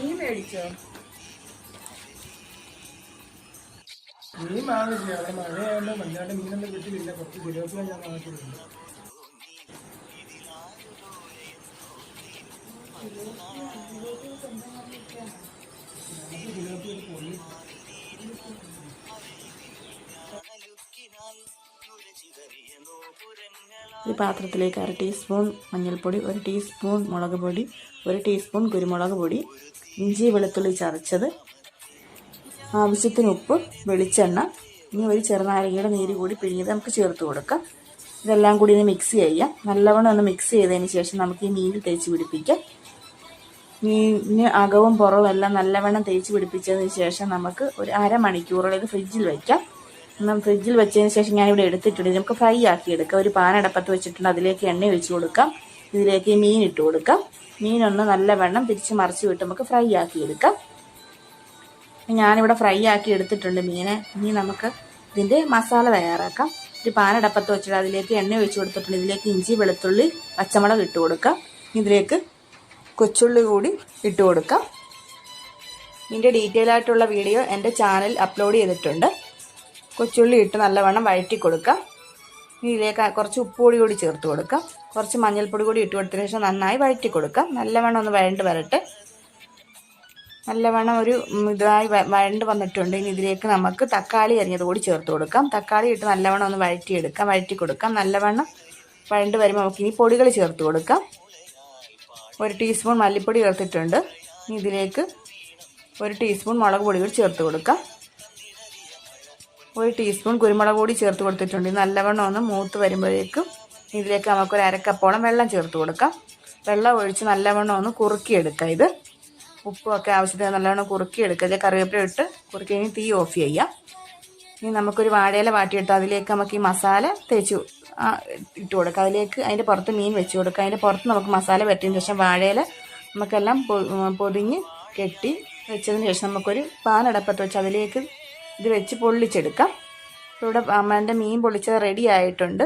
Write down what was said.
നീ മേടിച്ചോ? മീൻ വാങ്ങിച്ചില്ല, അവിടെ മഴയായതുകൊണ്ട് വല്ലാണ്ട് മീനൊന്നും കിട്ടിയില്ല. കുറച്ച് തിരുവപ്പില ഞാൻ വാങ്ങിച്ചിട്ടുണ്ട്. ഒരു പാത്രത്തിലേക്ക് 1/2 ടീസ്പൂൺ മഞ്ഞൾപ്പൊടി, 1 ടീസ്പൂൺ മുളക് പൊടി, 1 ടീസ്പൂൺ കുരുമുളക് പൊടി, ഇഞ്ചി വെളുത്തുള്ളി ചതച്ചത്, ആവശ്യത്തിന് ഉപ്പ്, വെളിച്ചെണ്ണ, ഇനി ഒരു ചെറുനാരങ്ങയുടെ നീര് കൂടി പിഴിഞ്ഞത് നമുക്ക് ചേർത്ത് കൊടുക്കാം. ഇതെല്ലാം കൂടി ഇനി മിക്സ് ചെയ്യാം. നല്ലവണ്ണം ഒന്ന് മിക്സ് ചെയ്തതിന് ശേഷം നമുക്ക് ഈ മീനിൽ തേച്ച് പിടിപ്പിക്കാം. മീനിന് അകവും പുറവും എല്ലാം നല്ലവണ്ണം തേച്ച് പിടിപ്പിച്ചതിന് ശേഷം നമുക്ക് ഒരു അരമണിക്കൂറോളം ഇത് ഫ്രിഡ്ജിൽ വയ്ക്കാം. ഫ്രിഡ്ജിൽ വെച്ചതിന് ശേഷം ഞാനിവിടെ എടുത്തിട്ടുണ്ട്. നമുക്ക് ഫ്രൈ ആക്കി എടുക്കാം. ഒരു പാൻ അടപ്പത്ത് വെച്ചിട്ടുണ്ട്, അതിലേക്ക് എണ്ണ ഒഴിച്ച് കൊടുക്കാം. ഇതിലേക്ക് ഈ മീൻ ഇട്ട് കൊടുക്കാം. മീനൊന്ന് നല്ലവണ്ണം തിരിച്ച് മറിച്ച് വിട്ട് നമുക്ക് ഫ്രൈ ആക്കി എടുക്കാം. ഞാനിവിടെ ഫ്രൈ ആക്കി എടുത്തിട്ടുണ്ട് മീനെ. ഇനി നമുക്ക് ഇതിൻ്റെ മസാല തയ്യാറാക്കാം. ഒരു പാൻ അടപ്പത്ത് വെച്ചിട്ട് അതിലേക്ക് എണ്ണ ഒഴിച്ച് കൊടുത്തിട്ടുണ്ട്. ഇതിലേക്ക് ഇഞ്ചി വെളുത്തുള്ളി പച്ചമുളക് ഇട്ട് കൊടുക്കാം. ഇതിലേക്ക് കൊച്ചുള്ളി കൂടി ഇട്ട് കൊടുക്കാം. ഇതിൻ്റെ ഡീറ്റെയിൽ ആയിട്ടുള്ള വീഡിയോ എൻ്റെ ചാനൽ അപ്ലോഡ് ചെയ്തിട്ടുണ്ട്. കൊച്ചുള്ളി ഇട്ട് നല്ലവണ്ണം വഴറ്റി കൊടുക്കാം. ഇതിലേക്ക് കുറച്ച് ഉപ്പുപൊടി കൂടി ചേർത്ത് കൊടുക്കാം. കുറച്ച് മഞ്ഞൾപ്പൊടി കൂടി ഇട്ട് കൊടുത്തതിന് ശേഷം നന്നായി വഴറ്റി കൊടുക്കാം. നല്ലവണ്ണം ഒന്ന് വഴണ്ട് വരട്ടെ. നല്ലവണ്ണം ഒരു ഇതായി വഴണ്ട് വന്നിട്ടുണ്ട്. ഇനി ഇതിലേക്ക് നമുക്ക് തക്കാളി അരിഞ്ഞത് കൂടി ചേർത്ത് കൊടുക്കാം. തക്കാളി ഇട്ട് നല്ലവണ്ണം ഒന്ന് വഴറ്റി കൊടുക്കാം. നല്ലവണ്ണം വഴണ്ട് വരുമ്പോൾ നമുക്കിനി പൊടികൾ ചേർത്ത് കൊടുക്കാം. 1 ടീസ്പൂൺ മല്ലിപ്പൊടി ചേർത്തിട്ടുണ്ട്. ഇനി ഇതിലേക്ക് 1 ടീസ്പൂൺ മുളക് പൊടി കൂടി ചേർത്ത് കൊടുക്കാം. 1 ടീസ്പൂൺ കുരുമുളക് പൊടി ചേർത്ത് കൊടുത്തിട്ടുണ്ട്. നല്ലവണ്ണം ഒന്ന് മൂത്ത് വരുമ്പോഴേക്കും ഇതിലേക്ക് നമുക്കൊരു 1/2 കപ്പോളം വെള്ളം ചേർത്ത് കൊടുക്കാം. വെള്ളം ഒഴിച്ച് നല്ലവണ്ണം ഒന്ന് കുറുക്കിയെടുക്കാം. ഇത് ഉപ്പുമൊക്കെ ആവശ്യത്തിന് നല്ലവണ്ണം കുറുക്കിയെടുക്കുക. ഇതിൽ കറിവേപ്പില ഇട്ട് കുറുക്കി കഴിഞ്ഞ് തീ ഓഫ് ചെയ്യാം. ഇനി നമുക്കൊരു വാഴയില വാട്ടിയിട്ട് അതിലേക്ക് നമുക്ക് ഈ മസാല തേച്ച് ഇട്ട് കൊടുക്കാം. അതിലേക്ക് അതിൻ്റെ പുറത്ത് മീൻ വെച്ച് കൊടുക്കാം. അതിൻ്റെ പുറത്ത് നമുക്ക് മസാല പറ്റിയതിന് ശേഷം വാഴയില നമുക്കെല്ലാം പൊതിഞ്ഞ് കെട്ടി വെച്ചതിന് ശേഷം നമുക്കൊരു പാൻ അടപ്പത്ത് വെച്ച് അതിലേക്ക് ഇത് വെച്ച് പൊള്ളിച്ചെടുക്കാം. ഇവിടെ എൻ്റെ മീൻ പൊള്ളിച്ചത് റെഡി ആയിട്ടുണ്ട്.